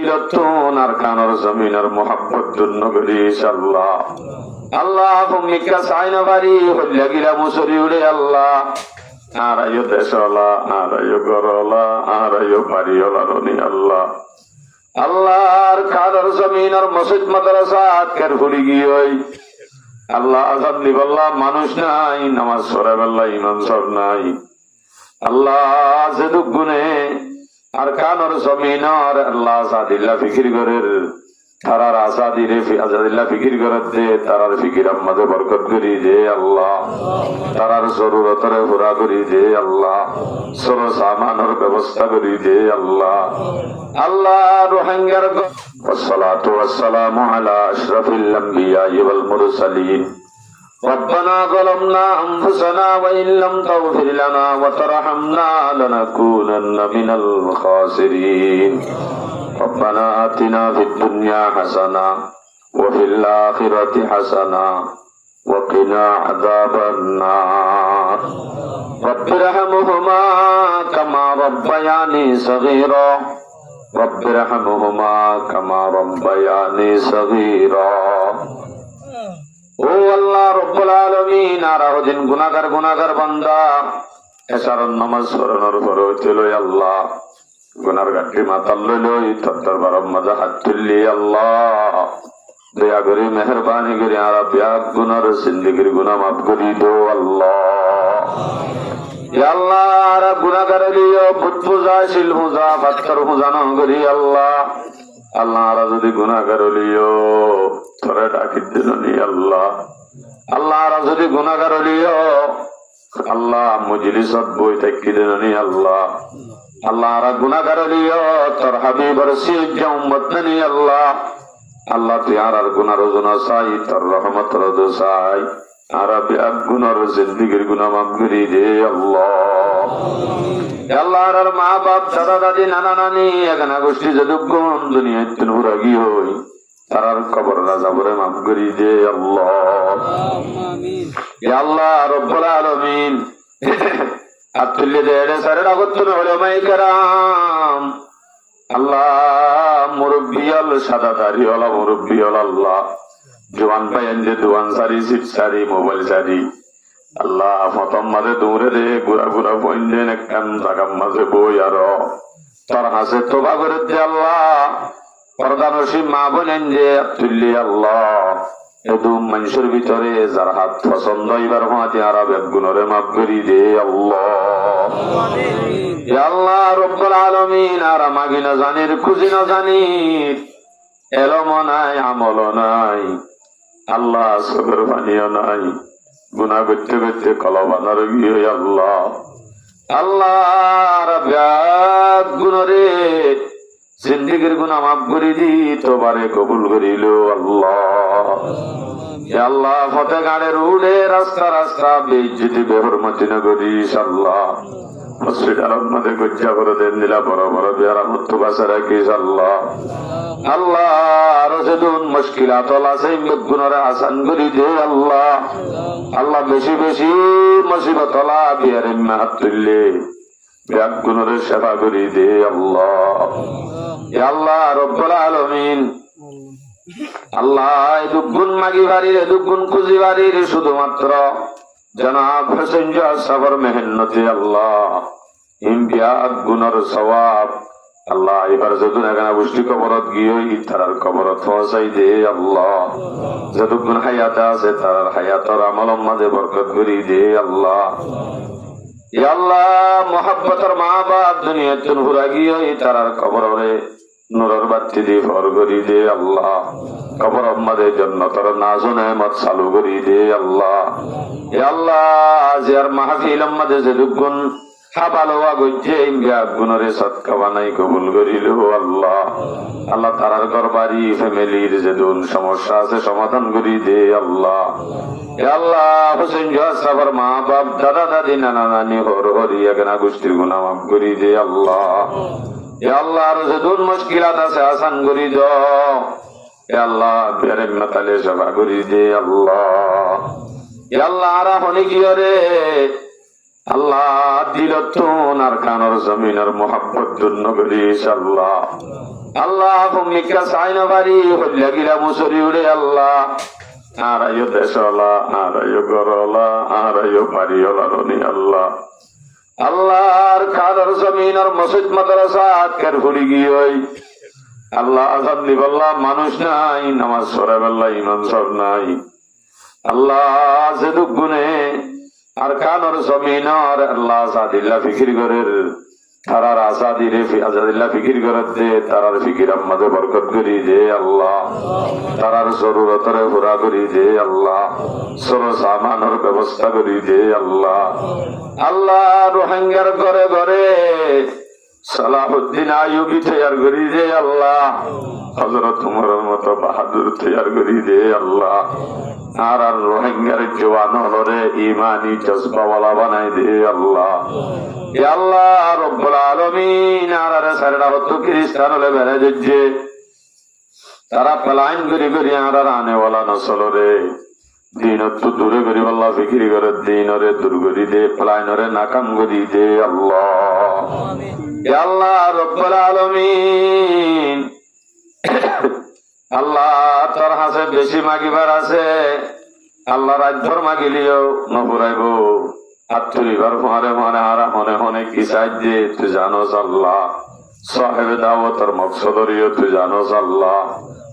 দিলতুন আর কানর জমিনের মোহাব্বত জন্য করিস আল্লাহ। আল্লাহ ভূমিকা সাইন বাড়ি হইলা গিলা মুসরি উড়ে আল্লাহ আরাইও দেশলা আরাইও গরলা আরাইও বাড়িওলা রনি আল্লাহ। আল্লাহর কানর জমিনের মসজিদ মাদ্রাসা আজকের ঘুরি গিয়ে আল্লাহ আজাদ নিবল্লা মানুষ নাই, নামাজ পড়ে বেল্লা ইমান সব নাই আল্লাহ। যে দুঃখ গুনে আর কানর জমিনর আল্লাহ আজাদিল্লা ফিকির করের তারার আজাদিরে আজাদিল্লা ফিকির করে দে, তারার ফিকির আমাদে বরকত করি দে আল্লাহ। তারার জরুরতরে পুরা করি দে আল্লাহ। সর সামানের ব্যবস্থা করি দে আল্লাহ। আল্লাহ রোহিঙ্গার والصلاة والسلام على أشرف الأنبياء والمرسلين. ربنا ظلمنا أنفسنا وإن لم تغفر لنا وترحمنا لنكونن من الخاسرين. ربنا آتنا في الدنيا حسنة وفي الآخرة حسنة وقنا عذاب النار. رب ارحمهما كما ربياني صغيرا. رب ارحمهما كما ربياني صغيرا. ও আল্লাহ রব্বুল আলামিন, আরাহদিন গুনাহগার বান্দা এশারার নামাজ পড়ানোর পর হইছিল আল্লাহ গুনার গাঠি মাথার লইলই তোর দরবারে মাঝে হাত তুললি আল্লাহ। দয়া করে মেহরবানি করে আর ব্যাগ গুনার জিন্দেগির গুনাহ মাফ করি দো আল্লাহ। ইয়া আল্লাহ আর গুনাহগার লিও বুত পূজা শিল পূজা পাত্তর পূজা ন করি আল্লাহ। আল্লাহ আর যদি গুনাহগার লিও তোরে ডাকি দিলনি আল্লাহ। আল্লাহ আর যদি গুনাহগার লিও আল্লাহ মজলিসত বই থাকি দিলনি আল্লাহ। আল্লাহ আর গুনাহগার লিও তোর হাবিবের সিজা উম্মত ননি আল্লাহ। আল্লাহ তুই আর গুনার ওজন চাই, তোর রহমতের ওজন চাই, আর ব্যাগ গুনার জিন্দেগির গুনাহ মাফ করে দে আল্লাহ। আল্লাহ আর মা বাপ দাদা দাদি নানা নানি এখানে গোষ্ঠী যদুগুণ দুনিয়ায় তিন হুরাগি হই তারার কবর রাজাবরে মাফ করে দে আল্লাহ। ইয়া আল্লাহ রব্বুল আলামিন আতুল্লি দেড়ে সারের আগতন উলামায়ে কেরাম আল্লাহ মুরব্বিয়াল সাদাদারি ওলা মুরব্বিয়াল আল্লাহ জওয়ান ভাইয়ান যে দোয়ান সারি সিট সারি মোবাইল সারি আল্লাহ ফতম মাঝে দৌড়ে দে গুড়া গুড়া বইলেন একখান জাগার মাঝে বই আর তোর হাসে তোবা করে দে আল্লাহ। পর্দানসী মা বোনেন যে তুললি আল্লাহ এদম মানুষের ভিতরে যার হাত পছন্দ এবার হাতে আর বেগুনরে মাফ করি দে আল্লাহ। ইয়া আল্লাহ রব্বুল আলামিন আর মাগি না জানির খুঁজি না জানির এলম নাই আমল নাই আল্লাহ সবর পানিও নাই গুনাহ করতে করতে কলবানার গিয়ে আল্লাহ। আল্লাহ গুণরে জিন্দেগির গুনাহ মাফ করে দি তোবারে কবুল করিল আল্লাহ। আল্লাহ ফতে গাড়ের উড়ে রাস্তা রাস্তা বেইজ্জতি বেহরমতি না করিস আল্লাহ। হসপিটালের মধ্যে গজ্জা করে দেন দিলা বড় বড় বেয়ারামত বাসা রাখিস আল্লাহ। আল্লাহ আরো যেদিন মুশকিলাত আছে গুণরে আসান করি দে আল্লাহ। আল্লাহ বেশি বেশি মুসিবত হলা বিয়ারে হাত তুললে ব্যাগ গুণরে সেবা করি দে আল্লাহ। ইয়া আল্লাহ রব্বুল আলামিন আল্লাহ এই দুগুণ মাগি বাড়ির দুগুণ খুঁজি বাড়ির শুধুমাত্র জনাব হোসেন সাবর মেহনতি আল্লাহ ইমতিয়াজ গুণর সওয়াব আল্লাহ এবার যদুন এখানে গোষ্ঠী কবরত গিয়ে তারার কবরত পৌঁছাই দে আল্লাহ। যদুগুণ হায়াতে আছে তার হায়াতর আমল মাঝে বরকত করি দে আল্লাহ। ইয়া আল্লাহ মোহাব্বতের মা বাপ দুনিয়ার জন্য ঘুরা গিয়ে তারার কবরে নূরের বাতি দিয়ে ভর করি দে আল্লাহ। কবর আমাদের জন্য তোর নাজো নেমত চালু করি দে আল্লাহ। ইয়া আল্লাহ জিয়ার মাহফিল আমাদের যে দুগুণ খাবালোয়া গজ্জে ব্যাগ গুণরে সৎকা বানাই কবুল করিল আল্লাহ। আল্লাহ তারার ঘর বাড়ি ফ্যামিলির যে দুন সমস্যা আছে সমাধান করি দে আল্লাহ। ইয়া আল্লাহ হোসেন সাবর মা বাপ দাদা দাদি নানা নানি হর হরি এখানে গোষ্ঠীর গুনাহ মাফ করি দে আল্লাহ। ইয়া আল্লাহ আর যে দুন মুশকিলাত আছে আসান করি দাও। ইয়া আল্লাহ বেরে মাতালে সেবা করি দে আল্লাহ। ইয়া আল্লাহ আর হনি কি রে আল্লাহ দিলতুন আর কানর জমিনের মোহাব্বত জন্য করিস আল্লাহ। আল্লাহ ভূমিকা সাইন বাড়ি হইলা গিলা মুসরি উড়ে আল্লাহ আরাইও দেশলা আরাইও গরলা আরাইও বাড়িওলা রনি আল্লাহ আল্লাহর কাদর জমিনের মসজিদ মাদ্রাসা আজকের ঘুরি গিয়ে আল্লাহ আজাদ দিবল্লা মানুষ নাই নামাজ পড়ে বেল্লা ইমান সব নাই আল্লাহ যেদুক গুনে আর কানর জমিনর আল্লাহ আজাদিল্লা ফিকির করের তারার আজাদিরে আজাদিল্লা ফিকির করে দে তারার ফিকির আমাদের বরকত করি দে আল্লাহ তারার জরুরতরে পুরা করি দে আল্লাহ সর সামানের ব্যবস্থা করি দে আল্লাহ আল্লাহ রোহিঙ্গার ঘরে ঘরে সালাহুদ্দিন আইয়ুবী তৈয়ার করি দে আল্লাহ হযরত উমরের মতো বাহাদুর তৈয়ার করি দে আল্লাহ আর রোহিঙ্গার জওয়ান হলরে ইমানি জজবাওয়ালা বানাই দে আল্লাহ ইয়া আল্লাহ রব্বুল আলামিন আর সারডা হতো খ্রিস্টান হলে বেড়ে যাচ্ছে তারা পলায়ন করি করি আর আনেওয়ালা নসলরে দিন তো দূরে করি আল্লাহ ফিকির করে দিন রে দূর করি দে পলায়নরে নাকাম করি দে আল্লাহ ইয়া আল্লাহ রব্বুল আলামিন আল্লাহ তোর হাসে বেশি মাগিবার আছে আল্লাহ রাজ্যর মাগিলিও নপুরাইব আত্মরিবার ফোয়ারে ফোয়ারে হারা হনে হনে কি সাহায্যে তুই জানোস আল্লাহ সাহেব দাওয়াতের মকসদরিও তুই জানোস আল্লাহ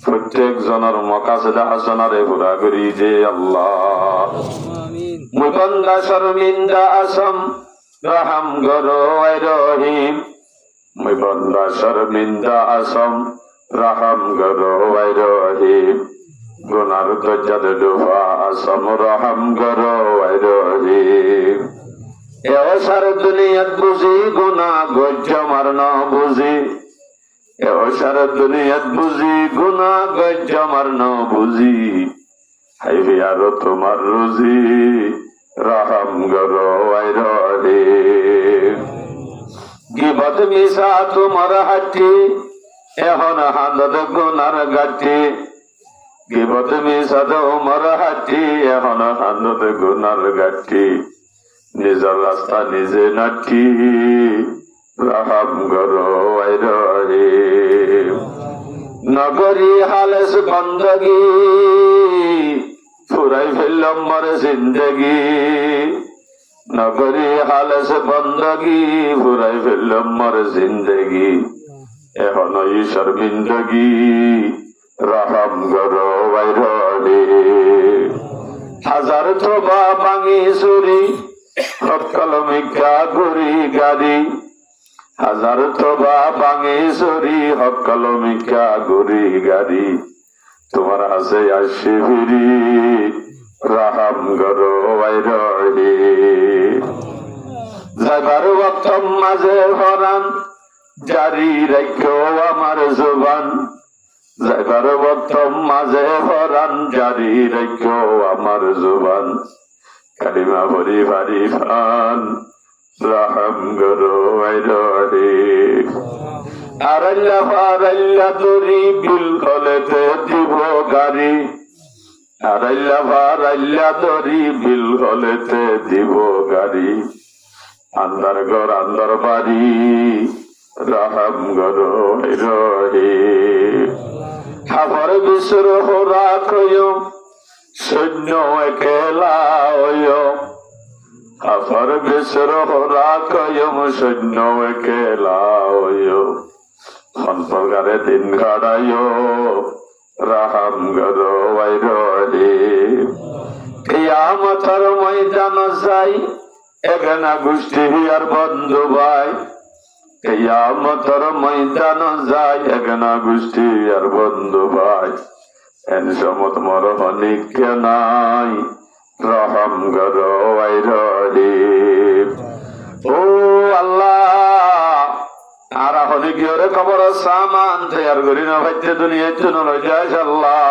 প্রত্যেক জনের মকাসেদা হাসানারে পুরা করি দে আল্লাহ মুকন্দা শর্মিন্দা আসম রহম গরো রহিম মুকন্দা শর্মিন্দা আসম রহম গরো রহিম গুনার দজ্জাদ ডুবা আসম রহম গরো রহিম এও সার দুনিয়াত বুঝি গুনা গজ্জ মারন বুঝি এও সার দুনিয়াত বুঝি গুনা গজ্জ মারন বুঝি হাইবে আর তোমার রুজি রহম গরো রহিম গিবত মিশা তোমার হাটি এখন হাঁদত গুনার গাটি গিবত মিশা তোমার হাটি এখন হাঁদত গুনার গাটি নিজের রাস্তা নিজে নাটি রহম গরো রহিম নগরী হালেস বন্দগি ফুরাই ফেললাম মর জিন্দগি নগরী হালেস বন্দগি ফুরাই ফেললাম মর জিন্দগি এখন শর্মিন্দগি রহম গরো রহিম হাজার থোবা ভাঙি চুরি হকলমিকা ঘুরি গাড়ি হাজার থোবা ভাঙি চুরি হকলমিকা ঘুরি গাড়ি তোমার হাসে আসি ফিরি রহম গরো রহিম যাবার বক্তম মাঝে হরান জারি রাখো আমার জবান যাবার বক্তম মাঝে হরান জারি রাখো আমার জবান কালিমা ভরি ভারি ফান রহম গরো রহিম আরাল্লা ফারাল্লা দরি বিল হলেতে দিব গাড়ি আরাল্লা ফারাল্লা দরি বিল হলেতে দিব গাড়ি আন্দার ঘর আন্দার বাড়ি রহম গরো রহিম হাফর বিশ্বর হোরা কয় সৈন্য একেলা হাফর বিশ্বর হোরা কয় সৈন্য একেলা সন্পর্কারে দিন ঘাড়ায় রহম গরো রহিম কিয়ামতের ময়দান যাই এগনা গোষ্ঠী আর বন্ধু ভাই কিয়ামতের ময়দান যাই এগনা গোষ্ঠী আর বন্ধু ভাই এন সমত মর হনিকে নাই রহম গরো রহিম ও আল্লাহ আর হনিকিয়রে খবর সামান তৈয়ার করি না ভাইতে দুনিয়ার জন্য লইয়াস আল্লাহ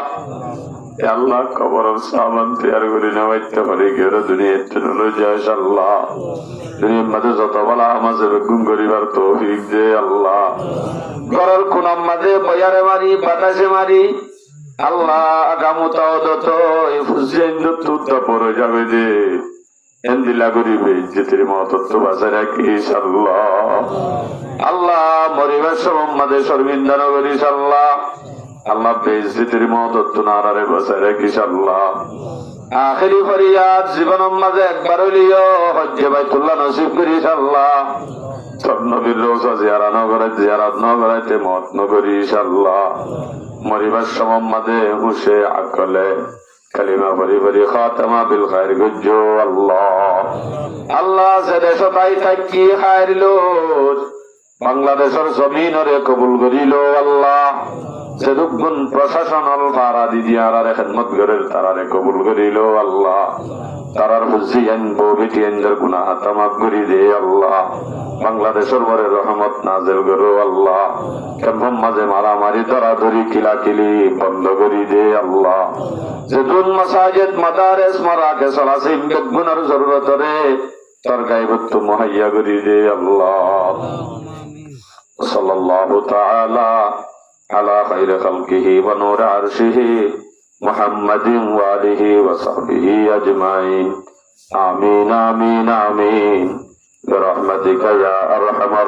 আল্লাহ কবর সামান তৈয়ার করি না ভাইতে হনিকিয়রে দুনিয়ার জন্য লইয়াস আল্লাহ দুনিয়ার মাঝে যত বলা আমাদের গুম করিবার তৌফিক দে আল্লাহ ঘরের কোনার মাঝে বয়ারে মারি বাতাসে মারি আল্লাহ আগামতাও দত এই ফুসেন যত পড়ে যাবে দে এন্দিলা গরিবে ইজ্জতের মহত্ব বাঁচায় রাখিস আল্লাহ। আল্লাহ মরিবার সময় মাঝে শর্মিন্দা না করিস আল্লাহ। আল্লাহ বেইজ্জতের মহত্ব নারারে বাঁচায় রাখিস আল্লাহ। আখেরি ফরিয়াদ জীবনের মাঝে একবার হইলেও হজ্জে বাইতুল্লাহ নসিব করিস আল্লাহ। তোর নবীর রোজা জিয়ারা নগরাইতে জিয়ারাত নগরাইতে মত নগরিস আল্লাহ। মরিবার সময় মাঝে হুশে আকলে কালিমা ভরি ভরি খাতামা বিল খায়র গুজ্জো আল্লাহ। আল্লাহ যে দেশ তাই থাকি খায়রিল বাংলাদেশের জমিনরে কবুল করিল আল্লাহ। যে দুগুণ প্রশাসন পারা দিদিয়ার খেদমত গরের তারারে কবুল করিল আল্লাহ। তারার বুঝি আনবো বেটি আনদের গুনাহ তামাক করি দে আল্লাহ। বাংলাদেশের পরে রহমত নাজেল করো আল্লাহ। কেমন মাঝে মারামারি ধরাধরি কিলাকিলি বন্ধ করি দে আল্লাহ। যেতুন মাসাজিদ মাদারেস মারাকে চলাছে গুনার জরুরত রে তোর গায়বত্ব মুহাইয়া করি দে আল্লাহ। সাল্লাল্লাহু তাআলা আলা খায়রি খালকিহি ওয়া নূরি আরশিহি মুহাম্মাদিন ওয়া আলিহি ওয়া সাহবিহি আজমাইন। আমিন আমিন আমিন বিরহমাতিকা ইয়া আরহামার